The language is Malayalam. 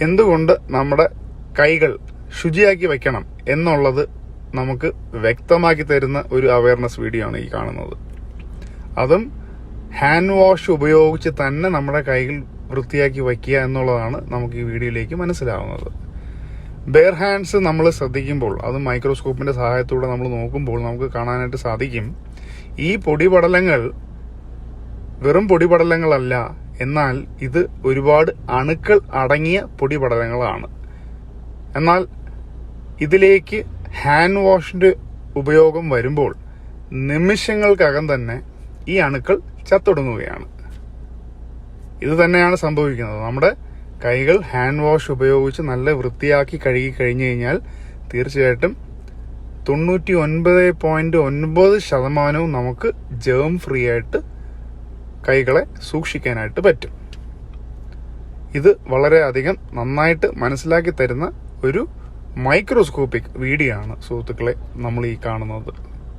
എന്തുകൊണ്ട് നമ്മുടെ കൈകൾ ശുചിയാക്കി വെക്കണം എന്നുള്ളത് നമുക്ക് വ്യക്തമാക്കി തരുന്ന ഒരു അവയർനെസ് വീഡിയോ ആണ് ഈ കാണുന്നത്. അതും ഹാൻഡ് വാഷ് ഉപയോഗിച്ച് തന്നെ നമ്മുടെ കൈകൾ വൃത്തിയാക്കി വയ്ക്കുക എന്നുള്ളതാണ് നമുക്ക് ഈ വീഡിയോയിലേക്ക് മനസ്സിലാവുന്നത്. ബെയർ ഹാൻഡ്സ് നമ്മൾ ശ്രദ്ധിക്കുമ്പോൾ, അത് മൈക്രോസ്കോപ്പിന്റെ സഹായത്തോടെ നമ്മൾ നോക്കുമ്പോൾ നമുക്ക് കാണാനായിട്ട് സാധിക്കും, ഈ പൊടിപടലങ്ങൾ വെറും പൊടിപടലങ്ങളല്ല, എന്നാൽ ഇത് ഒരുപാട് അണുക്കൾ അടങ്ങിയ പൊടിപടലങ്ങളാണ്. എന്നാൽ ഇതിലേക്ക് ഹാൻഡ് വാഷിന്റെ ഉപയോഗം വരുമ്പോൾ നിമിഷങ്ങൾക്കകം തന്നെ ഈ അണുക്കൾ ചത്തൊടുങ്ങുകയാണ്. ഇത് തന്നെയാണ് സംഭവിക്കുന്നത്. നമ്മുടെ കൈകൾ ഹാൻഡ് വാഷ് ഉപയോഗിച്ച് നല്ല വൃത്തിയാക്കി കഴുകി കഴിഞ്ഞു കഴിഞ്ഞാൽ തീർച്ചയായിട്ടും 99.9% നമുക്ക് ജേം ഫ്രീ ആയിട്ട് കൈകളെ സൂക്ഷിക്കാനായിട്ട് പറ്റും. ഇത് വളരെയധികം നന്നായിട്ട് മനസ്സിലാക്കി തരുന്ന ഒരു മൈക്രോസ്കോപ്പിക് വീഡിയോ ആണ് സുഹൃത്തുക്കളെ നമ്മൾ ഈ കാണുന്നത്.